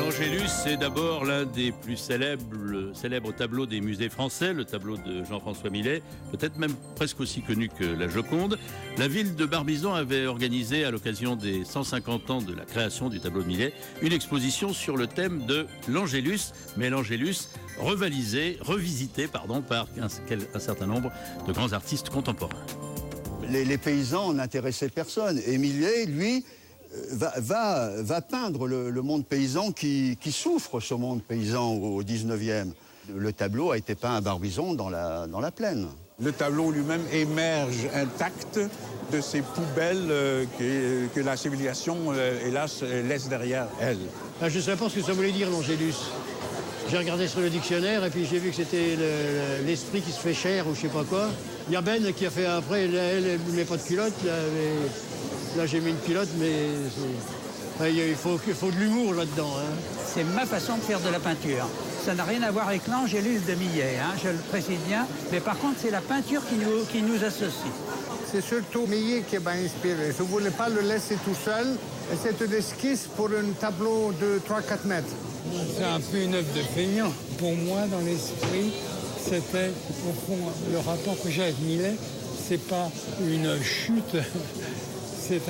L'Angélus, c'est d'abord l'un des plus célèbres tableaux des musées français, le tableau de Jean-François Millet, peut-être même presque aussi connu que la Joconde. La ville de Barbizon avait organisé, à l'occasion des 150 ans de la création du tableau de Millet, une exposition sur le thème de l'Angélus, mais l'Angélus revisité par un certain nombre de grands artistes contemporains. Les paysans n'intéressaient personne. Et Millet, lui, va peindre le monde paysan qui souffre, ce monde paysan au 19e. Le tableau a été peint à Barbizon dans la plaine. Le tableau lui-même émerge intact de ces poubelles que la civilisation, hélas, laisse derrière elle. Je ne savais pas ce que ça voulait dire, l'Angélus. J'ai regardé sur le dictionnaire et puis j'ai vu que c'était l'esprit qui se fait chair ou je sais pas quoi. Il y a Ben qui a fait après, elle ne met pas de culotte. Là j'ai mis une culotte, mais il faut de l'humour là-dedans. Hein. C'est ma façon de faire de la peinture. Ça n'a rien à voir avec l'Angélus de Millet, je le précise bien. Mais par contre, c'est la peinture qui nous associe. C'est surtout Millet qui m'a inspiré. Je ne voulais pas le laisser tout seul. Et c'est une esquisse pour un tableau de 3-4 mètres. C'est un peu une œuvre de feignant. Pour moi, dans l'esprit, c'était, au fond, le rapport que j'ai avec Millet, c'est pas une chute, c'est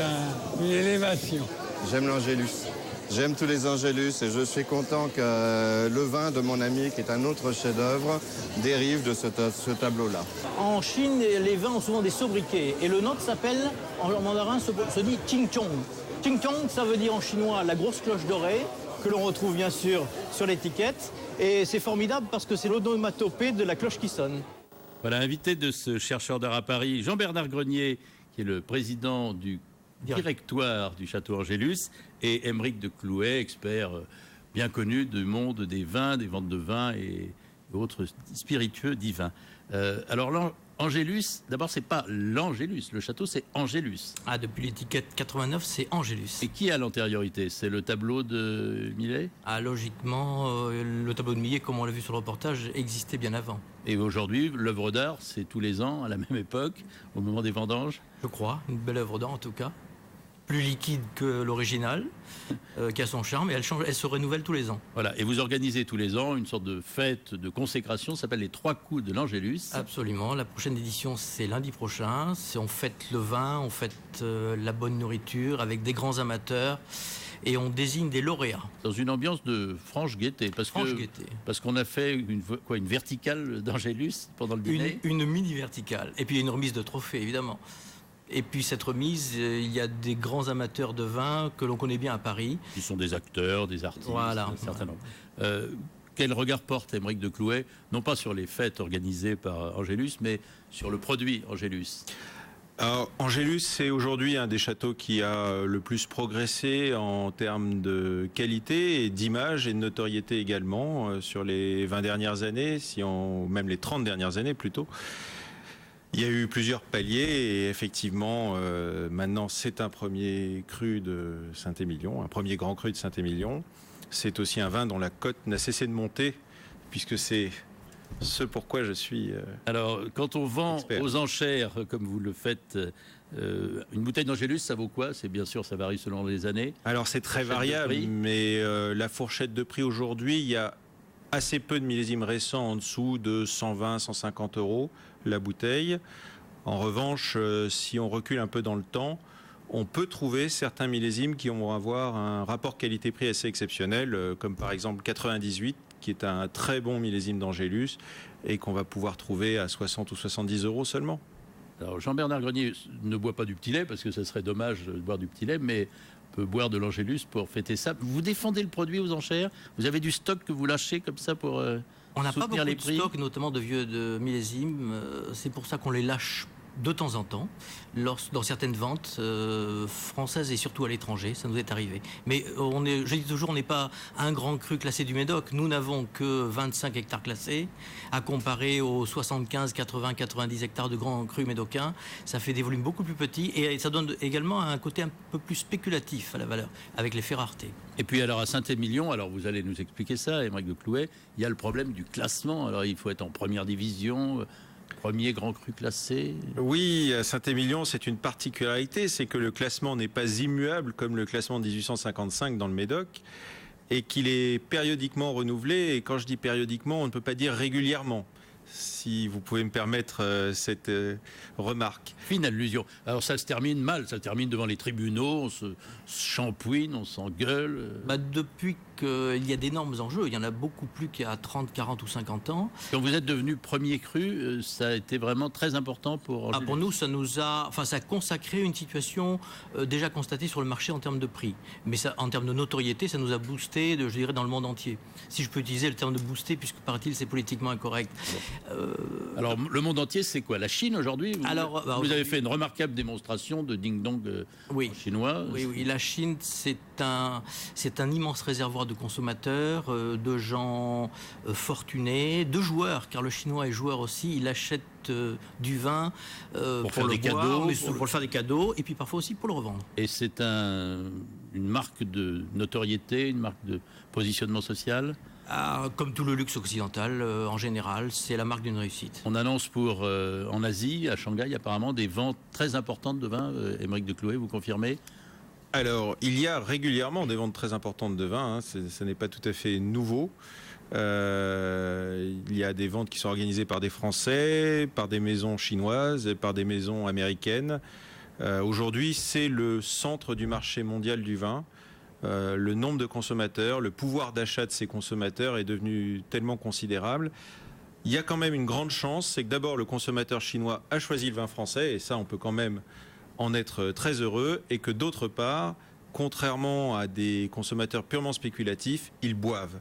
une élévation. J'aime l'Angélus. J'aime tous les Angélus et je suis content que le vin de mon ami, qui est un autre chef-d'œuvre, dérive de ce tableau-là. En Chine, les vins ont souvent des sobriquets et le nôtre s'appelle, en mandarin, se dit Qingchong. Qingchong, ça veut dire en chinois la grosse cloche dorée, que l'on retrouve bien sûr sur l'étiquette. Et c'est formidable parce que c'est l'onomatopée de la cloche qui sonne. Voilà, invité de ce chercheur d'art à Paris, Jean-Bernard Grenier, qui est le président du directoire du Château Angélus, et Aymeric de Clouet, expert bien connu du monde des vins, des ventes de vins et autres spiritueux divins. Alors l'Angélus, d'abord c'est pas l'Angélus, le château c'est Angélus. Depuis l'étiquette 89 c'est Angélus. Et qui a l'antériorité? C'est le tableau de Millet? Logiquement, le tableau de Millet, comme on l'a vu sur le reportage, existait bien avant. Et aujourd'hui, l'œuvre d'art, c'est tous les ans, à la même époque, au moment des vendanges? Je crois, une belle œuvre d'art en tout cas. Plus liquide que l'original, qui a son charme, et elle se renouvelle tous les ans. Voilà, et vous organisez tous les ans une sorte de fête de consécration, ça s'appelle les 3 coups de l'Angélus. Absolument, la prochaine édition c'est lundi prochain, on fête le vin, on fête la bonne nourriture avec des grands amateurs, et on désigne des lauréats. Dans une ambiance de franche gaieté, parce qu'on a fait une verticale d'Angélus pendant le dîner. Une mini-verticale, et puis il y a une remise de trophées évidemment. Et puis cette remise, il y a des grands amateurs de vin que l'on connaît bien à Paris. Qui sont des acteurs, des artistes, voilà, un certain nombre. Quel regard porte Aymeric de Clouet, non pas sur les fêtes organisées par Angélus, mais sur le produit Angélus? Angélus, c'est aujourd'hui un des châteaux qui a le plus progressé en termes de qualité et d'image et de notoriété également sur les 20 dernières années, même les 30 dernières années plutôt. Il y a eu plusieurs paliers et effectivement, maintenant c'est un premier cru de Saint-Émilion, un premier grand cru de Saint-Émilion. C'est aussi un vin dont la cote n'a cessé de monter, puisque c'est ce pourquoi je suis Alors, quand on vend expert. aux enchères, comme vous le faites, une bouteille d'Angélus, ça vaut quoi? C'est bien sûr, ça varie selon les années. Alors c'est très variable, mais la fourchette de prix aujourd'hui, il y a assez peu de millésimes récents en dessous de 120, 150 euros la bouteille. En revanche, si on recule un peu dans le temps, on peut trouver certains millésimes qui vont avoir un rapport qualité-prix assez exceptionnel, comme par exemple 98, qui est un très bon millésime d'Angélus et qu'on va pouvoir trouver à 60 ou 70 euros seulement. Alors Jean-Bernard Grenier ne boit pas du petit lait, parce que ça serait dommage de boire du petit lait, mais peut boire de l'Angélus pour fêter ça. Vous défendez le produit aux enchères? Vous avez du stock que vous lâchez comme ça pour on n'a pas beaucoup les de prix? stock, notamment de vieux millésimes. C'est pour ça qu'on les lâche de temps en temps, dans certaines ventes françaises et surtout à l'étranger, ça nous est arrivé. Mais je dis toujours, on n'est pas un grand cru classé du Médoc. Nous n'avons que 25 hectares classés, à comparer aux 75, 80, 90 hectares de grands crus médocains. Ça fait des volumes beaucoup plus petits et ça donne également un côté un peu plus spéculatif à la valeur, avec l'effet rareté. Et puis alors à Saint-Émilion, alors vous allez nous expliquer ça, Aymeric de Clouet, il y a le problème du classement. Alors il faut être en première division, premier grand cru classé. Oui, à Saint-Émilion, c'est une particularité, c'est que le classement n'est pas immuable comme le classement de 1855 dans le Médoc. et qu'il est périodiquement renouvelé. Et quand je dis périodiquement, on ne peut pas dire régulièrement, si vous pouvez me permettre cette remarque. Fine allusion. Alors ça se termine mal, ça se termine devant les tribunaux, on se shampouine, on s'engueule. Depuis qu'il y a d'énormes enjeux, il y en a beaucoup plus qu'il y a 30, 40 ou 50 ans. Quand vous êtes devenu premier cru, ça a été vraiment très important pour Angélus. Pour nous, ça a consacré une situation déjà constatée sur le marché en termes de prix. Mais ça, en termes de notoriété, ça nous a boosté, je dirais, dans le monde entier. Si je peux utiliser le terme de booster, puisque paraît-il, c'est politiquement incorrect. Alors, le monde entier, c'est quoi? La Chine aujourd'hui? Vous avez fait une remarquable démonstration de ding-dong chinois. Oui, la Chine, c'est un immense réservoir de consommateurs, de gens fortunés, de joueurs, car le chinois est joueur aussi. Il achète du vin pour faire des cadeaux, mais pour le faire des cadeaux, et puis parfois aussi pour le revendre. Et c'est une marque de notoriété, une marque de positionnement social? Comme tout le luxe occidental, en général, c'est la marque d'une réussite. On annonce en Asie, à Shanghai, apparemment, des ventes très importantes de vin. Aymeric de Clouet, vous confirmez? Alors, il y a régulièrement des ventes très importantes de vin, ce n'est pas tout à fait nouveau. Il y a des ventes qui sont organisées par des Français, par des maisons chinoises et par des maisons américaines. Aujourd'hui, c'est le centre du marché mondial du vin. Le nombre de consommateurs, le pouvoir d'achat de ces consommateurs est devenu tellement considérable. Il y a quand même une grande chance, c'est que d'abord le consommateur chinois a choisi le vin français, et ça on peut quand même en être très heureux, et que d'autre part, contrairement à des consommateurs purement spéculatifs, ils boivent.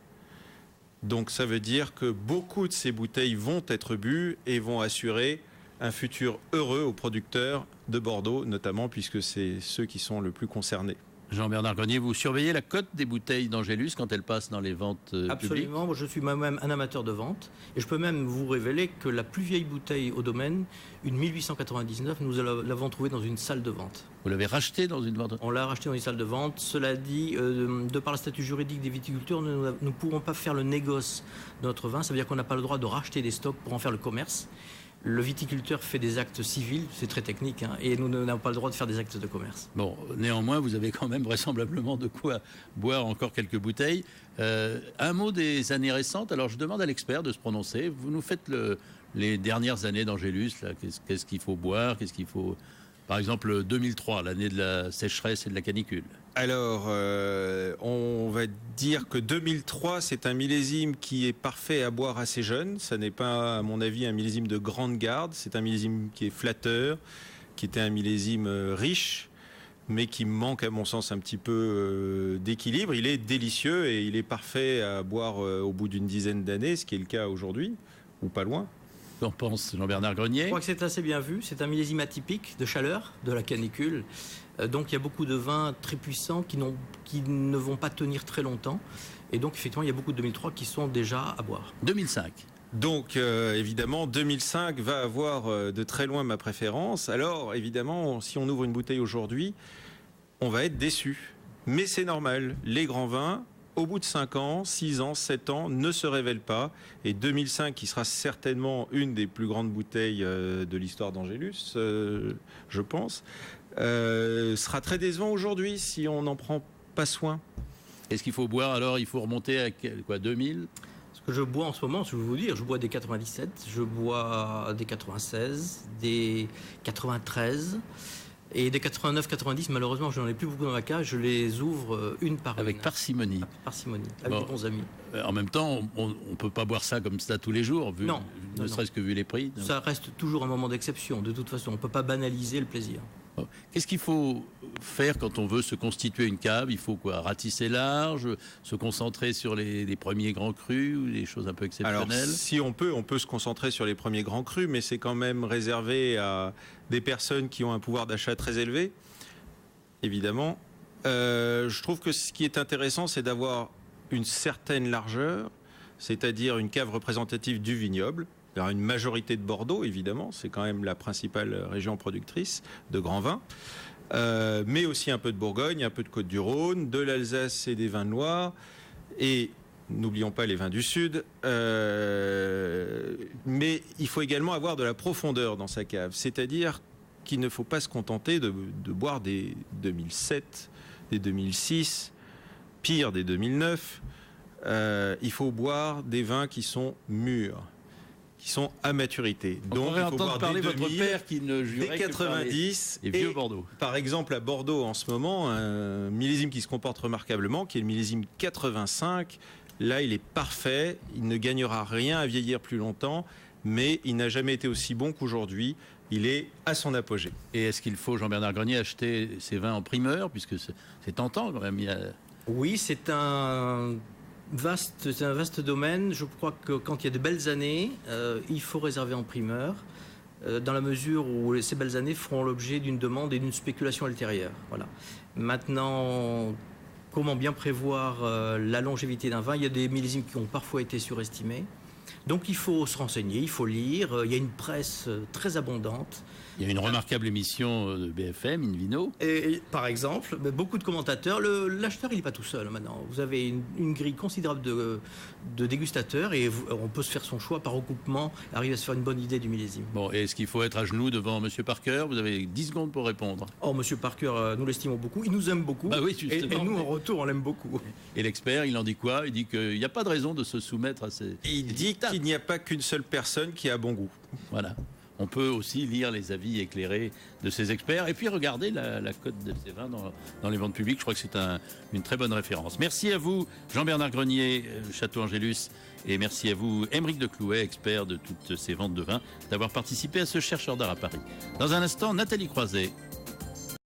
Donc ça veut dire que beaucoup de ces bouteilles vont être bues et vont assurer un futur heureux aux producteurs de Bordeaux, notamment, puisque c'est ceux qui sont le plus concernés. Jean-Bernard Grenier, vous surveillez la cote des bouteilles d'Angélus quand elles passent dans les ventes publiques? Absolument, moi je suis moi-même un amateur de vente, et je peux même vous révéler que la plus vieille bouteille au domaine, une 1899, nous l'avons trouvée dans une salle de vente. Vous l'avez rachetée dans une vente? On l'a rachetée dans une salle de vente. Cela dit, de par le statut juridique des viticulteurs, nous ne pourrons pas faire le négoce de notre vin. Ça veut dire qu'on n'a pas le droit de racheter des stocks pour en faire le commerce. Le viticulteur fait des actes civils, c'est très technique, et nous n'avons pas le droit de faire des actes de commerce. Bon, néanmoins, vous avez quand même vraisemblablement de quoi boire encore quelques bouteilles. Un mot des années récentes. Alors, je demande à l'expert de se prononcer. Vous nous faites les dernières années d'Angélus. Qu'est-ce qu'il faut boire? Qu'est-ce qu'il faut... Par exemple, 2003, l'année de la sécheresse et de la canicule. Alors, on va dire que 2003, c'est un millésime qui est parfait à boire assez jeune. Ça n'est pas, à mon avis, un millésime de grande garde. C'est un millésime qui est flatteur, qui était un millésime riche, mais qui manque, à mon sens, un petit peu d'équilibre. Il est délicieux et il est parfait à boire au bout d'une dizaine d'années, ce qui est le cas aujourd'hui, ou pas loin. Qu'en pense Jean-Bernard Grenier? Je crois que c'est assez bien vu. C'est un millésime atypique de chaleur, de la canicule. Donc il y a beaucoup de vins très puissants qui ne vont pas tenir très longtemps. Et donc effectivement, il y a beaucoup de 2003 qui sont déjà à boire. 2005. Donc évidemment, 2005 va avoir de très loin ma préférence. Alors évidemment, si on ouvre une bouteille aujourd'hui, on va être déçu. Mais c'est normal. Les grands vins, au bout de 5 ans, 6 ans, 7 ans, ne se révèlent pas. Et 2005, qui sera certainement une des plus grandes bouteilles de l'histoire d'Angélus, je pense, sera très décevant aujourd'hui si on n'en prend pas soin. Est-ce qu'il faut boire alors? Il faut remonter à quoi, 2000? Ce que je bois en ce moment, je vais vous dire, je bois des 97, je bois des 96, des 93... Et des 89-90, malheureusement, je n'en ai plus beaucoup dans ma cage. Je les ouvre une par une. Avec parcimonie. Avec parcimonie, avec des bons amis. En même temps, on ne peut pas boire ça comme ça tous les jours, ne serait-ce que vu les prix. Ça reste toujours un moment d'exception. De toute façon, on ne peut pas banaliser le plaisir. Qu'est-ce qu'il faut faire quand on veut se constituer une cave? Il faut quoi? Ratisser large, se concentrer sur les premiers grands crus ou des choses un peu exceptionnelles? Alors, si on peut se concentrer sur les premiers grands crus, mais c'est quand même réservé à des personnes qui ont un pouvoir d'achat très élevé, évidemment. Je trouve que ce qui est intéressant, c'est d'avoir une certaine largeur, c'est-à-dire une cave représentative du vignoble. Alors une majorité de Bordeaux, évidemment, c'est quand même la principale région productrice de grands vins, mais aussi un peu de Bourgogne, un peu de Côte-du-Rhône, de l'Alsace et des vins noirs, et n'oublions pas les vins du Sud, mais il faut également avoir de la profondeur dans sa cave, c'est-à-dire qu'il ne faut pas se contenter de boire des 2007, des 2006, pire dès 2009, il faut boire des vins qui sont mûrs, qui sont à maturité. Donc, on pourrait entendre parler votre père qui ne jurait dès 90 et vieux Bordeaux. Par exemple, à Bordeaux, en ce moment, un millésime qui se comporte remarquablement, qui est le millésime 85. Là, il est parfait. Il ne gagnera rien à vieillir plus longtemps, mais il n'a jamais été aussi bon qu'aujourd'hui. Il est à son apogée. Et est-ce qu'il faut, Jean-Bernard Grenier, acheter ces vins en primeur, puisque c'est tentant quand même. Oui, c'est un vaste domaine. Je crois que quand il y a de belles années, il faut réserver en primeur, dans la mesure où ces belles années feront l'objet d'une demande et d'une spéculation ultérieure. Voilà. Maintenant, comment bien prévoir la longévité d'un vin? Il y a des millésimes qui ont parfois été surestimés. Donc il faut se renseigner, il faut lire. Il y a une presse très abondante. Il y a une remarquable émission de BFM, Invino. Et par exemple, beaucoup de commentateurs. L'acheteur, il n'est pas tout seul maintenant. Vous avez une grille considérable de dégustateurs et on peut se faire son choix par recoupement, arriver à se faire une bonne idée du millésime. Bon, et est-ce qu'il faut être à genoux devant M. Parker? Vous avez 10 secondes pour répondre. Oh, M. Parker, nous l'estimons beaucoup. Il nous aime beaucoup. Bah oui, justement. Et nous, en retour, on l'aime beaucoup. Et l'expert, il en dit quoi? Il dit qu'il n'y a pas de raison de se soumettre à ces... Il dit qu'il n'y a pas qu'une seule personne qui a bon goût. Voilà. On peut aussi lire les avis éclairés de ces experts et puis regarder la cote de ces vins dans les ventes publiques. Je crois que c'est une très bonne référence. Merci à vous, Jean-Bernard Grenier, Château Angélus, et merci à vous, Aymeric de Clouet, expert de toutes ces ventes de vins, d'avoir participé à ce Chercheur d'art à Paris. Dans un instant, Nathalie Croiset.